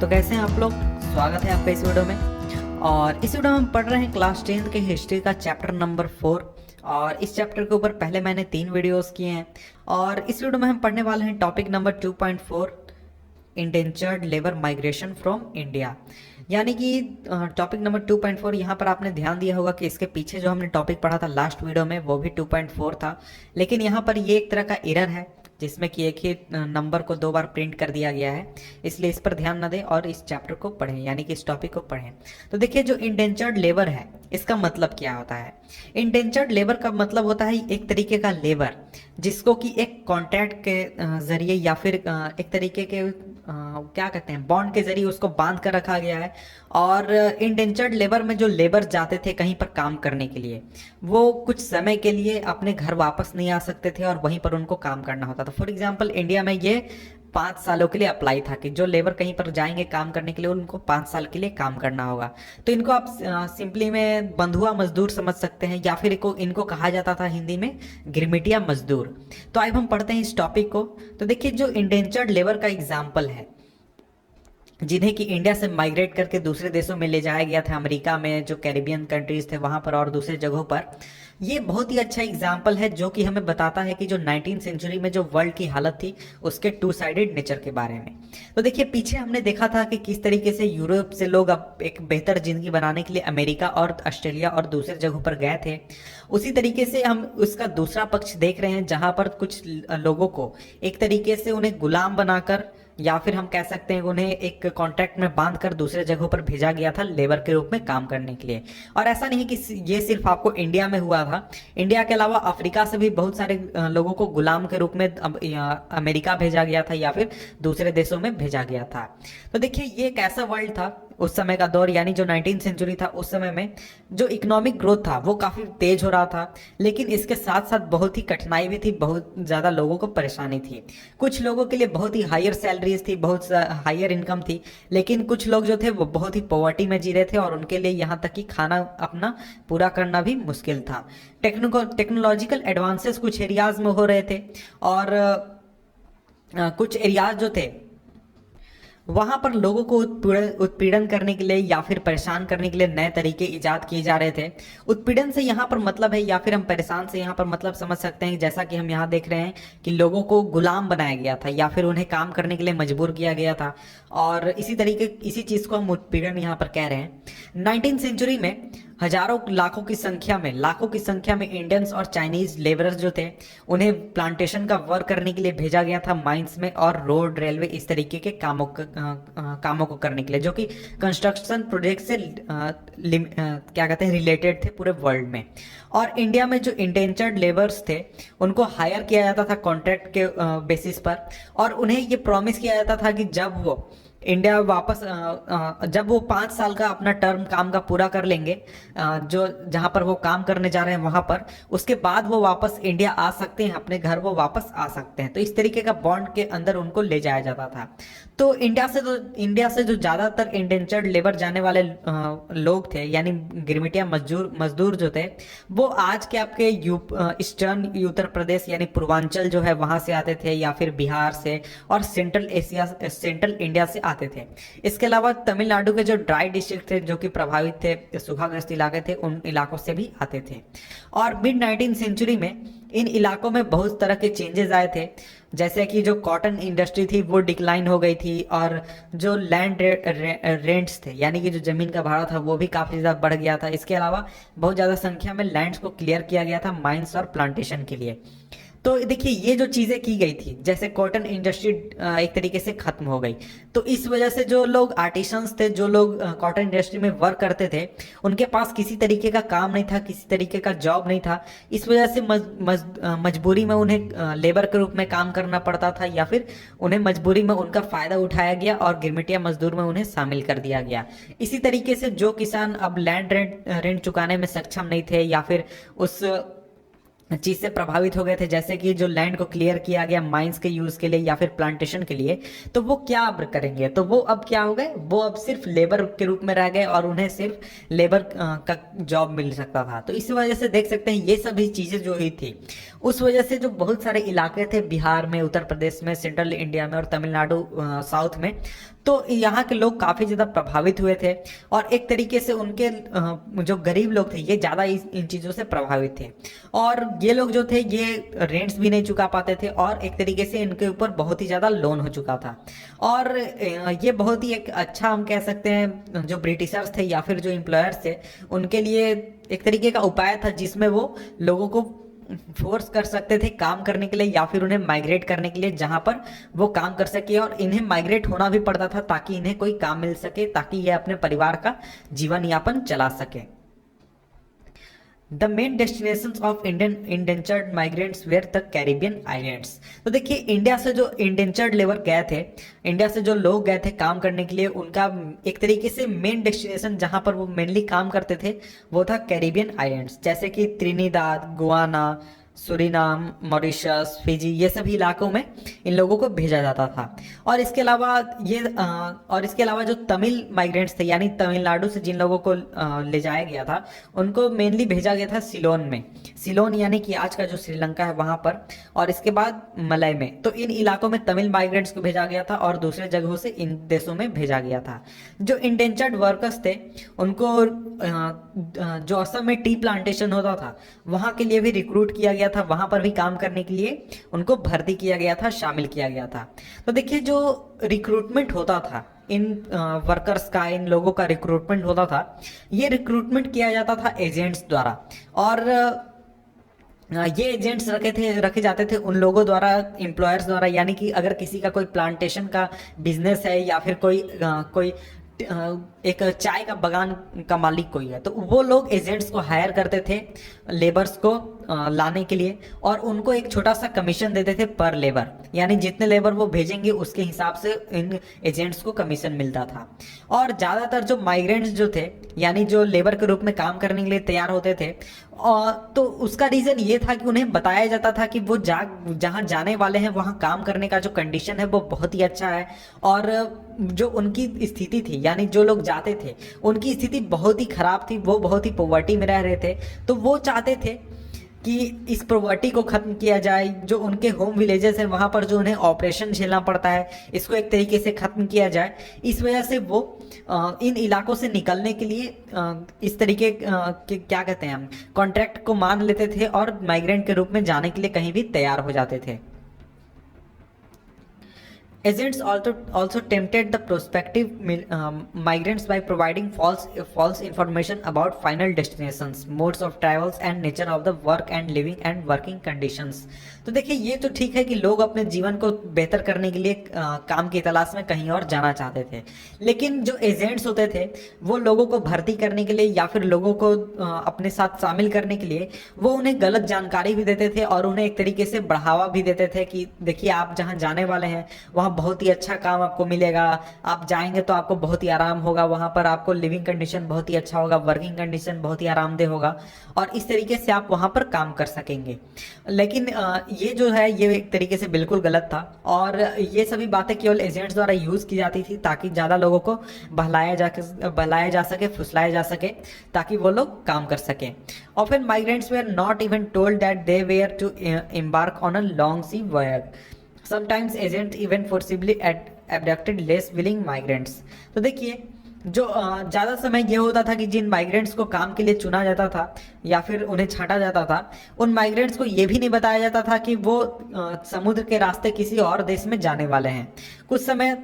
तो कैसे हैं आप लोग। स्वागत है आपका इस वीडियो में। और इस वीडियो में हम पढ़ रहे हैं क्लास 10th के हिस्ट्री का चैप्टर नंबर 4। और इस चैप्टर के ऊपर पहले मैंने 3 वीडियोस किए हैं और इस वीडियो में हम पढ़ने वाले हैं topic number 2.4 indentured labour migration from India. यानी कि टॉपिक नंबर 2.4 यहाँ पर आपने ध्यान दिया होगा कि इसके पीछे जो हमने टॉपिक पढ़ा था लास्ट वीडियो में वो भी 2.4 था, लेकिन यहाँ पर ये एक तरह का एरर है जिसमें कि एक ही नंबर को 2 बार प्रिंट कर दिया गया है, इसलिए इस पर ध्यान न दें और इस चैप्टर को पढ़ें, यानी कि इस टॉपिक को पढ़ें। तो देखिए, जो इंडेंचर्ड लेबर है इसका मतलब क्या होता है। इंडेंचर्ड लेबर का मतलब होता है एक तरीके का लेबर जिसको कि एक कॉन्ट्रैक्ट के जरिए या फिर एक तरीके के क्या कहते हैं बॉन्ड के जरिए उसको बांध कर रखा गया है। और इंडेंचर्ड लेबर में जो लेबर जाते थे कहीं पर काम करने के लिए, वो कुछ समय के लिए अपने घर वापस नहीं आ सकते थे और वहीं पर उनको काम करना होता था। फॉर एग्जाम्पल इंडिया में ये 5 सालों के लिए अप्लाई था कि जो लेबर कहीं पर जाएंगे काम करने के लिए उनको 5 साल के लिए काम करना होगा। तो इनको आप सिंपली में बंधुआ मजदूर समझ सकते हैं या फिर इनको कहा जाता था हिंदी में गिरमिटिया मजदूर। तो अब हम पढ़ते हैं इस टॉपिक को। तो देखिए, जो इंडेंचर्ड लेबर का एग्जाम्पल है जिन्हें कि इंडिया से माइग्रेट करके दूसरे देशों में ले जाया गया था, अमेरिका में जो कैरिबियन कंट्रीज थे वहां पर और दूसरे जगहों पर, ये बहुत ही अच्छा एग्जाम्पल है जो कि हमें बताता है कि जो 19th सेंचुरी में जो वर्ल्ड की हालत थी उसके 2 साइडेड नेचर के बारे में। तो देखिए, पीछे हमने देखा था कि किस तरीके से यूरोप से लोग अब एक बेहतर जिंदगी बनाने के लिए अमेरिका और ऑस्ट्रेलिया और दूसरे जगहों पर गए थे। उसी तरीके से हम उसका दूसरा पक्ष देख रहे हैं जहां पर कुछ लोगों को एक तरीके से उन्हें गुलाम बनाकर या फिर हम कह सकते हैं उन्हें एक कॉन्ट्रैक्ट में बांधकर दूसरे जगहों पर भेजा गया था लेबर के रूप में काम करने के लिए। और ऐसा नहीं कि ये सिर्फ आपको इंडिया में हुआ था, इंडिया के अलावा अफ्रीका से भी बहुत सारे लोगों को गुलाम के रूप में अमेरिका भेजा गया था या फिर दूसरे देशों में भेजा गया था। तो देखिए, ये एक ऐसा वर्ल्ड था उस समय का दौर, यानी जो 19th सेंचुरी था उस समय में जो इकोनॉमिक ग्रोथ था वो काफ़ी तेज हो रहा था, लेकिन इसके साथ साथ बहुत ही कठिनाई भी थी, बहुत ज़्यादा लोगों को परेशानी थी। कुछ लोगों के लिए बहुत ही हायर सैलरीज थी, बहुत हायर इनकम थी, लेकिन कुछ लोग जो थे वो बहुत ही पॉवर्टी में जी रहे थे और उनके लिए यहाँ तक कि खाना अपना पूरा करना भी मुश्किल था। टेक्नोलॉजिकल एडवांसेस कुछ एरियाज में हो रहे थे और कुछ एरियाज जो थे वहां पर लोगों को उत्पीड़न करने के लिए या फिर परेशान करने के लिए नए तरीके इजाद किए जा रहे थे। उत्पीड़न से यहाँ पर मतलब है या फिर हम परेशान से यहाँ पर मतलब समझ सकते हैं, जैसा कि हम यहाँ देख रहे हैं कि लोगों को गुलाम बनाया गया था या फिर उन्हें काम करने के लिए मजबूर किया गया था। और इसी चीज को हम उत्पीड़न यहाँ पर कह रहे हैं। 19th सेंचुरी में हजारों लाखों की संख्या में इंडियंस और चाइनीज लेबरर्स जो थे उन्हें प्लांटेशन का वर्क करने के लिए भेजा गया था माइंस में और रोड रेलवे इस तरीके के कामों को करने के लिए, जो कि कंस्ट्रक्शन प्रोजेक्ट से क्या कहते हैं रिलेटेड थे पूरे वर्ल्ड में। और इंडिया में जो इंडेंचर्ड लेबर्स थे उनको हायर किया जाता था कॉन्ट्रैक्ट के बेसिस पर और उन्हें ये प्रॉमिस किया जाता था कि जब वो इंडिया वापस जब वो 5 साल का अपना टर्म काम का पूरा कर लेंगे जो जहां पर वो काम करने जा रहे हैं वहां पर, उसके बाद वो वापस इंडिया आ सकते हैं, अपने घर वो वापस आ सकते हैं। तो इस तरीके का बॉन्ड के अंदर उनको ले जाया जाता था। तो इंडिया से जो ज्यादातर इंडेंचर्ड लेबर जाने वाले लोग थे, यानी गिरमिटिया मजदूर जो थे, वो आज के आपके ईस्टर्न उत्तर प्रदेश यानी पूर्वांचल जो है वहां से आते थे या फिर बिहार से और सेंट्रल इंडिया से आते थे। इसके अलावा तमिलनाडु के जो ड्राई डिस्ट्रिक्ट थे जो कि प्रभावित थे, सूखाग्रस्त इलाके थे, उन इलाकों से भी आते थे। और मिड 19th सेंचुरी में इन इलाकों में बहुत तरह के चेंजेस आए थे, जैसे कि जो कॉटन इंडस्ट्री थी वो डिक्लाइन हो गई थी और जो लैंड रेंट्स थे यानी कि जो जमीन का भाड़ा था वो भी काफ़ी ज़्यादा बढ़ गया था। इसके अलावा बहुत ज़्यादा संख्या में लैंड्स को क्लियर किया गया था माइंस और प्लांटेशन के लिए। तो देखिए, ये जो चीज़ें की गई थी, जैसे कॉटन इंडस्ट्री एक तरीके से खत्म हो गई, तो इस वजह से जो लोग आर्टिसंस थे, जो लोग कॉटन इंडस्ट्री में वर्क करते थे, उनके पास किसी तरीके का काम नहीं था, किसी तरीके का जॉब नहीं था। इस वजह से मजबूरी में उन्हें लेबर के रूप में काम करना पड़ता था या फिर उन्हें मजबूरी में उनका फ़ायदा उठाया गया और गिरमिटिया मजदूर में उन्हें शामिल कर दिया गया। इसी तरीके से जो किसान अब लैंड रेंट चुकाने में सक्षम नहीं थे या फिर उस चीज से प्रभावित हो गए थे, जैसे कि जो लैंड को क्लियर किया गया माइंस के यूज के लिए या फिर प्लांटेशन के लिए, तो वो क्या अब करेंगे, तो वो अब क्या हो गए, वो अब सिर्फ लेबर के रूप में रह गए और उन्हें सिर्फ लेबर का जॉब मिल सकता था। तो इस वजह से देख सकते हैं ये सभी चीजें जो हुई थी, उस वजह से जो बहुत सारे इलाके थे बिहार में, उत्तर प्रदेश में, सेंट्रल इंडिया में और तमिलनाडु साउथ में, तो यहाँ के लोग काफ़ी ज़्यादा प्रभावित हुए थे। और एक तरीके से उनके जो गरीब लोग थे ये ज़्यादा इन चीज़ों से प्रभावित थे, और ये लोग जो थे ये रेंट्स भी नहीं चुका पाते थे, और एक तरीके से इनके ऊपर बहुत ही ज़्यादा लोन हो चुका था। और ये बहुत ही एक अच्छा हम कह सकते हैं जो ब्रिटिशर्स थे या फिर जो एम्प्लॉयर्स थे उनके लिए एक तरीके का उपाय था, जिसमें वो लोगों को फोर्स कर सकते थे काम करने के लिए या फिर उन्हें माइग्रेट करने के लिए जहां पर वो काम कर सके, और इन्हें माइग्रेट होना भी पड़ता था ताकि इन्हें कोई काम मिल सके, ताकि ये अपने परिवार का जीवन यापन चला सके। The main destination of Indian indentured migrants were the Caribbean islands. तो देखिए इंडिया से जो इंडेंचर्ड लेबर गए थे, इंडिया से जो लोग गए थे काम करने के लिए, उनका एक तरीके से मेन डेस्टिनेशन जहां पर वो मेनली काम करते थे वो था कैरिबियन आइलैंड्स, जैसे कि Trinidad, Guana, Suriname, Mauritius, Fiji, ये सभी इलाकों में इन लोगों को भेजा जाता था। और इसके अलावा जो तमिल माइग्रेंट्स थे, यानी तमिलनाडु से जिन लोगों को ले जाया गया था, उनको मेनली भेजा गया था सिलोन में, सिलोन यानी कि आज का जो श्रीलंका है वहां पर, और इसके बाद मलय में। तो इन इलाकों में तमिल माइग्रेंट्स को भेजा गया था और दूसरे जगहों से इन देशों में भेजा गया था। जो इंडेंचर्ड वर्कर्स थे उनको जो असम में टी प्लांटेशन होता था वहां के लिए भी रिक्रूट किया गया था, वहां पर भी काम करने के लिए उनको भर्ती किया गया था, शामिल किया गया था। तो देखिए जो रिक्रूटमेंट होता था इन वर्कर्स का, इन लोगों का रिक्रूटमेंट होता था, ये रिक्रूटमेंट किया जाता था एजेंट्स द्वारा, और ये एजेंट्स रखे जाते थे उन लोगों द्वारा, एम्प्लॉयर्स द्वारा, यानी कि अगर किसी का कोई प्लांटेशन का बिजनेस है या फिर कोई एक चाय का बगान का मालिक कोई है, तो वो लोग एजेंट्स को हायर करते थे लेबर्स को लाने के लिए, और उनको एक छोटा सा कमीशन देते थे पर लेबर, यानी जितने लेबर वो भेजेंगे उसके हिसाब से इन एजेंट्स को कमीशन मिलता था। और ज़्यादातर जो माइग्रेंट्स जो थे, यानी जो लेबर के रूप में काम करने के लिए तैयार होते थे, और तो उसका रीज़न ये था कि उन्हें बताया जाता था कि वो जहाँ जाने वाले हैं वहाँ काम करने का जो कंडीशन है वो बहुत ही अच्छा है, और जो उनकी स्थिति थी, यानी जो लोग जाते थे उनकी स्थिति बहुत ही खराब थी, वो बहुत ही पॉवर्टी में रह रहे थे। तो वो चाहते थे कि इस पॉवर्टी को खत्म किया जाए, जो उनके होम विलेजेस हैं वहाँ पर जो उन्हें ऑपरेशन झेलना पड़ता है, इसको एक तरीके से खत्म किया जाए। इस वजह से वो इन इलाकों से निकलने के लिए इस तरीके के क्या कहते हैं हम कॉन्ट्रैक्ट को मान लेते थे और माइग्रेंट के रूप में जाने के लिए कहीं भी तैयार हो जाते थे। Agents also tempted the prospective migrants by providing false information about final destinations, modes of travels and nature of the work and living and working conditions। तो देखिए ये तो ठीक है कि लोग अपने जीवन को बेहतर करने के लिए काम की तलाश में कहीं और जाना चाहते थे, लेकिन जो एजेंट्स होते थे वो लोगों को भर्ती करने के लिए या फिर लोगों को अपने साथ शामिल करने के लिए वो उन्हें गलत जानकारी भी देते थे और उन्हें एक तरीके से बढ़ावा भी देते थे कि देखिए आप जहाँ जाने वाले हैं वहाँ बहुत ही अच्छा काम आपको मिलेगा, आप जाएंगे तो आपको बहुत ही आराम होगा, वहाँ पर आपको लिविंग कंडीशन बहुत ही अच्छा होगा, वर्किंग कंडीशन बहुत ही आरामदेह होगा, और इस तरीके से आप वहाँ पर काम कर सकेंगे। लेकिन ये जो है ये एक तरीके से बिल्कुल गलत था, और ये सभी बातें केवल एजेंट्स द्वारा यूज़ की जाती थी ताकि ज़्यादा लोगों को बहलाया जा सके, फुसलाया जा सके, ताकि वो लोग काम कर सकें। Often migrants were not even told that they were to embark on a long sea voyage. Sometimes agents even forcibly abducted less willing migrants। तो देखिए जो ज़्यादा समय ये होता था कि जिन माइग्रेंट्स को काम के लिए चुना जाता था या फिर उन्हें छांटा जाता था, उन माइग्रेंट्स को ये भी नहीं बताया जाता था कि वो समुद्र के रास्ते किसी और देश में जाने वाले हैं। कुछ समय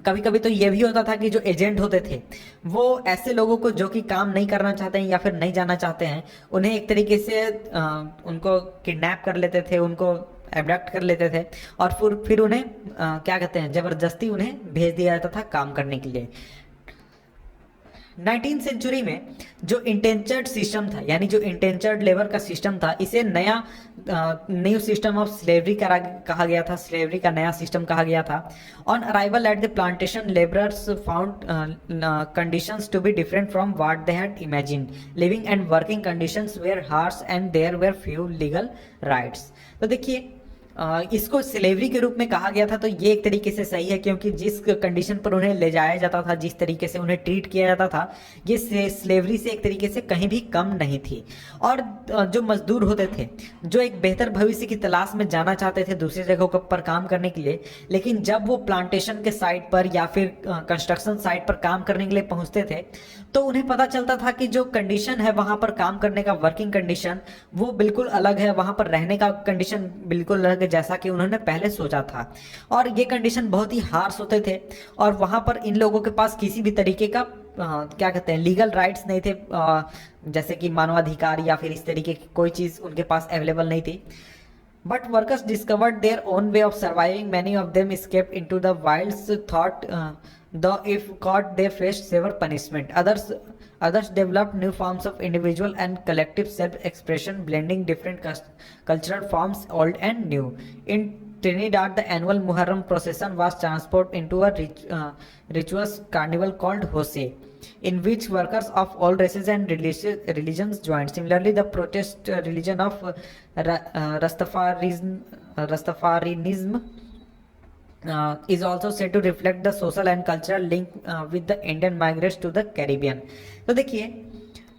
कभी कभी तो ये भी होता था कि जो एजेंट होते थे वो ऐसे लोगों को जो कि काम नहीं करना चाहते हैं या फिर नहीं जाना चाहते हैं, उन्हें एक तरीके से उनको किडनैप कर लेते थे, उनको एब्डक्ट कर लेते थे, और फिर उन्हें क्या कहते हैं ज़बरदस्ती उन्हें भेज दिया जाता था काम करने के लिए। 19th सेंचुरी में जो इंटेंचर्ड सिस्टम था, यानी जो इंटेंचर्ड लेबर का सिस्टम था, इसे नया न्यू सिस्टम ऑफ स्लेवरी कहा गया था, स्लेवरी का नया सिस्टम कहा गया था। On arrival at the plantation labourers found conditions to be different from what they had imagined, living and working conditions were harsh and there were few legal rights. तो देखिए इसको स्लेवरी के रूप में कहा गया था, तो ये एक तरीके से सही है, क्योंकि जिस कंडीशन पर उन्हें ले जाया जाता था, जिस तरीके से उन्हें ट्रीट किया जाता था, ये स्लेवरी से एक तरीके से कहीं भी कम नहीं थी। और जो मजदूर होते थे, जो एक बेहतर भविष्य की तलाश में जाना चाहते थे दूसरी जगहों पर काम करने के लिए, लेकिन जब वो प्लांटेशन के साइट पर या फिर कंस्ट्रक्शन साइट पर काम करने के लिए पहुंचते थे, तो उन्हें पता चलता था कि जो कंडीशन है वहां पर काम करने का, वर्किंग कंडीशन, वो बिल्कुल अलग है, वहां पर रहने का कंडीशन बिल्कुल अलग है जैसा कि उन्होंने पहले सोचा था। और ये कंडीशन बहुत ही हार्श होते थे, और वहां पर इन लोगों के पास किसी भी तरीके का क्या कहते हैं, लीगल राइट्स नहीं थे, जैसे कि मानवाधिकार या फिर इस तरीके की कोई चीज उनके पास अवेलेबल नहीं थी। But workers discovered their own way of surviving. Many of them escaped into the wilds, thought though if caught they faced severe punishment. Others developed new forms of individual and collective self-expression, blending different cultural forms, old and new. In Trinidad, the annual Muharram procession was transported into a rituous carnival called Hoseh, in which workers of all races and religions joined. Similarly, the protest religion of Rastafarianism is also said to reflect the social and cultural link with the Indian migrants to the Caribbean. तो देखिए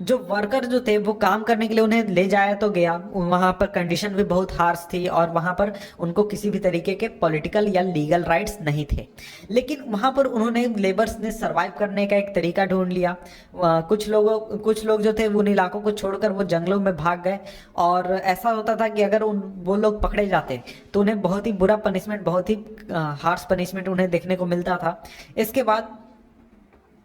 जो worker जो थे वो काम करने के लिए उन्हें ले जाया तो गया, वहां पर कंडीशन भी बहुत हार्श थी और वहां पर उनको किसी भी तरीके के पॉलिटिकल या लीगल राइट्स नहीं थे, लेकिन वहां पर उन्होंने, लेबर्स ने सरवाइव करने का एक तरीका ढूंढ लिया। कुछ लोग जो थे वो उन इलाकों को छोड़कर वो जंगलों में भाग गए, और ऐसा होता था कि अगर वो लोग पकड़े जाते तो उन्हें बहुत ही बुरा पनिशमेंट, बहुत ही हार्श पनिशमेंट उन्हें देखने को मिलता था। इसके बाद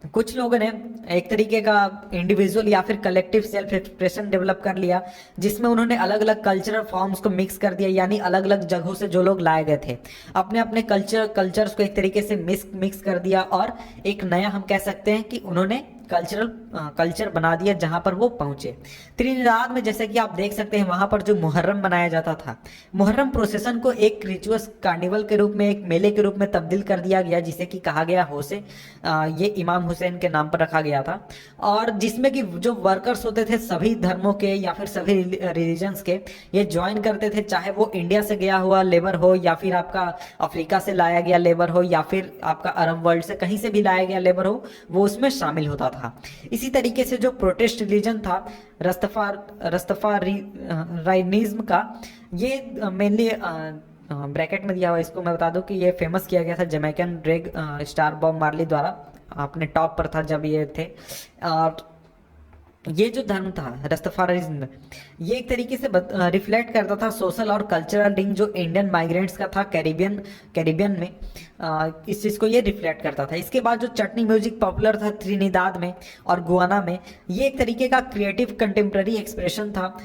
कुछ लोगों ने एक तरीके का इंडिविजुअल या फिर कलेक्टिव सेल्फ एक्सप्रेशन डेवलप कर लिया, जिसमें उन्होंने अलग अलग कल्चरल फॉर्म्स को मिक्स कर दिया, यानी अलग अलग जगहों से जो लोग लाए गए थे अपने अपने कल्चर्स को एक तरीके से मिक्स कर दिया, और एक नया हम कह सकते हैं कि उन्होंने कल्चर बना दिया जहां पर वो पहुंचे। त्रिनिदाद में जैसे कि आप देख सकते हैं वहां पर जो मुहर्रम मनाया जाता था, मुहर्रम प्रोसेसन को एक रिचुअस कार्निवल के रूप में, एक मेले के रूप में तब्दील कर दिया गया, जिसे कि कहा गया होसे, ये इमाम हुसैन के नाम पर रखा गया था, और जिसमें कि जो वर्कर्स होते थे सभी धर्मों के या फिर सभी रिलीजन्स के, ये ज्वाइन करते थे, चाहे वो इंडिया से गया हुआ लेबर हो या फिर आपका अफ्रीका से लाया गया लेबर हो या फिर आपका अरब वर्ल्ड से कहीं से भी लाया गया लेबर हो, वो उसमें शामिल होता था। इसी तरीके से जो प्रोटेस्ट रिलीजन था रस्ताफारिनिज्म का, ये मेनली ब्रैकेट में दिया हुआ, इसको मैं बता दूं कि ये फेमस किया गया था Jamaican drag star Bob Marley द्वारा, अपने टॉप पर था जब ये थे। और ये जो धर्म था रस्ताफारिज्म, ये एक तरीके से रिफ्लेक्ट करता था सोशल और कल्चरल लिंक जो इंडियन माइग्रेंट्स का था कैरिबियन में, इस चीज़ को ये रिफ्लेक्ट करता था। इसके बाद जो चटनी म्यूजिक पॉपुलर था त्रिनिदाद में और गुआना में, ये एक तरीके का क्रिएटिव कंटेम्प्रेरी एक्सप्रेशन था,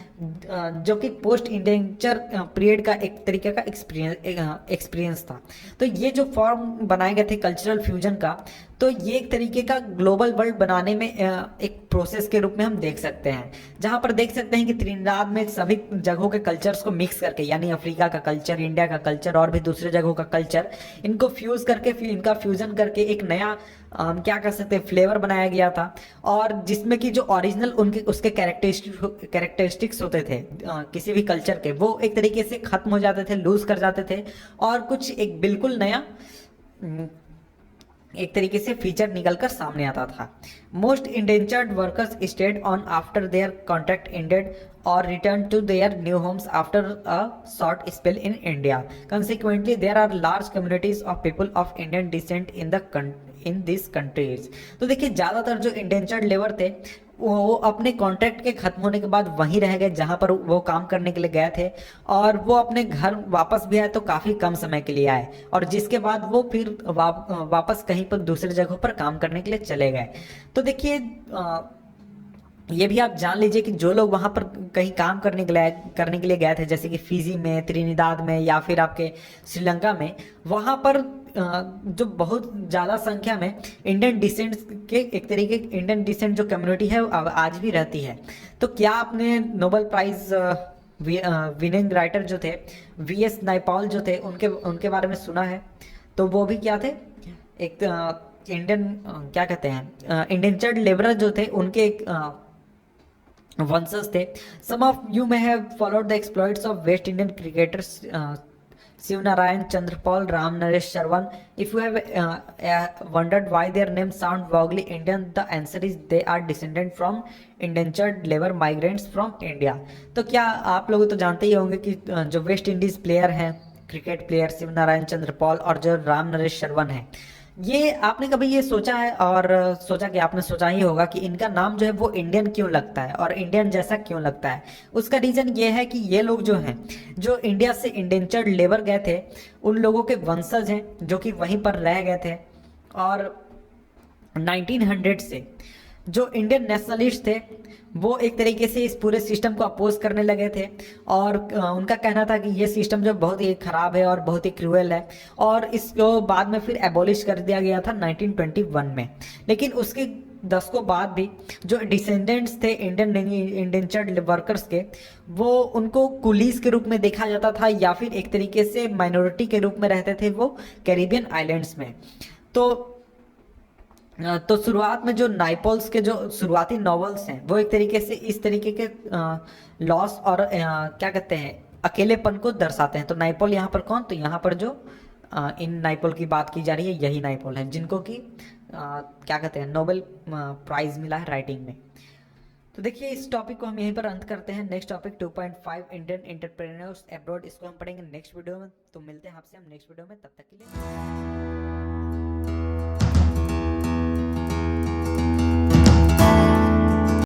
जो कि पोस्ट इंडेंचर पीरियड का एक तरीके का एक्सपीरियंस था। तो ये जो फॉर्म बनाए गए थे कल्चरल फ्यूजन का, तो ये एक तरीके का ग्लोबल वर्ल्ड बनाने में एक प्रोसेस के रूप में हम देख सकते हैं, जहां पर देख सकते हैं कि त्रिनिदाद में सभी जगहों के कल्चर्स को मिक्स करके, यानी अफ्रीका का कल्चर, इंडिया का कल्चर और भी दूसरे जगहों का कल्चर, इनको फ्यूज करके, फिर इनका फ्यूजन करके एक नया क्या कर सकते हैं फ्लेवर बनाया गया था, और जिसमें कि जो ओरिजिनल उसके कैरेक्टरिस्टिक्स होते थे किसी भी कल्चर के, वो एक तरीके से खत्म हो जाते थे, लूज कर जाते थे, और कुछ एक बिल्कुल नया एक तरीके से फीचर निकलकर सामने आता था। Most indentured workers stayed on after their contract ended और return to their new homes after a short spell in India. Consequently, there are large communities of people of Indian descent in these countries. तो देखिए ज़्यादातर जो indentured labour थे वो अपने contract के खत्म होने के बाद वहीं रह गए जहां पर वो काम करने के लिए गए थे, और वो अपने घर वापस भी आए तो काफ़ी कम समय के लिए आए, और जिसके बाद वो फिर वापस कहीं पर दूसरी जगहों पर काम करने के लिए चले गए। तो देखिए ये भी आप जान लीजिए कि जो लोग वहाँ पर कहीं काम करने के लिए गए थे, जैसे कि फिजी में, त्रिनिदाद में या फिर आपके श्रीलंका में, वहाँ पर जो बहुत ज़्यादा संख्या में इंडियन डिसेंट के, एक तरीके इंडियन डिसेंट जो कम्युनिटी है आज भी रहती है। तो क्या आपने नोबेल प्राइज विनिंग राइटर जो थे वीएस नाइपॉल जो थे उनके उनके बारे में सुना है? तो वो भी क्या थे, एक इंडियन क्या कहते हैं, इंडेंचर्ड लेबरर जो थे उनके एक वंशज थे। Some of you may have followed the exploits of West Indian cricketers Shiv Narayan, Chanderpaul, Ram Naresh Sarwan. If you have wondered why their names sound vaguely Indian, the answer is they are descended from indentured labor migrants from India। तो क्या आप लोग तो जानते ही होंगे कि जो West Indies player हैं, क्रिकेट प्लेयर शिव नारायण चंद्रपाल और जो राम नरेश शरवण है, ये आपने कभी ये सोचा है, और सोचा कि आपने सोचा ही होगा कि इनका नाम जो है वो इंडियन क्यों लगता है और इंडियन जैसा क्यों लगता है? उसका रीजन ये है कि ये लोग जो हैं, जो इंडिया से इंडेंचर्ड लेबर गए थे, उन लोगों के वंशज हैं जो कि वहीं पर रह गए थे। और 1900 से जो इंडियन नेशनलिस्ट थे वो एक तरीके से इस पूरे सिस्टम को अपोज करने लगे थे, और उनका कहना था कि ये सिस्टम जो बहुत ही ख़राब है और बहुत ही क्रूएल है, और इसको बाद में फिर एबॉलिश कर दिया गया था 1921 में। लेकिन उसके दशकों बाद भी जो डिसेंडेंट्स थे इंडियन इंडेंचर्ड वर्कर्स के, वो उनको कुलीस के रूप में देखा जाता था, या फिर एक तरीके से माइनॉरिटी के रूप में रहते थे वो कैरिबियन आइलैंड्स में। तो शुरुआत में जो नाइपॉल्स के जो शुरुआती नॉवेल्स हैं वो एक तरीके से इस तरीके के लॉस और क्या कहते हैं, अकेलेपन को दर्शाते हैं। तो नाइपॉल यहाँ पर कौन, तो यहाँ पर जो इन नाइपॉल की बात की जा रही है यही नाइपॉल है, जिनको कि क्या कहते हैं, नोबेल प्राइज मिला है राइटिंग में। तो देखिए इस टॉपिक को हम यहीं पर अंत करते हैं। Next topic 2.5 Indian entrepreneurs abroad, इसको हम पढ़ेंगे नेक्स्ट वीडियो में। तो मिलते हैं आपसे हम नेक्स्ट वीडियो में, तब तक के लिए।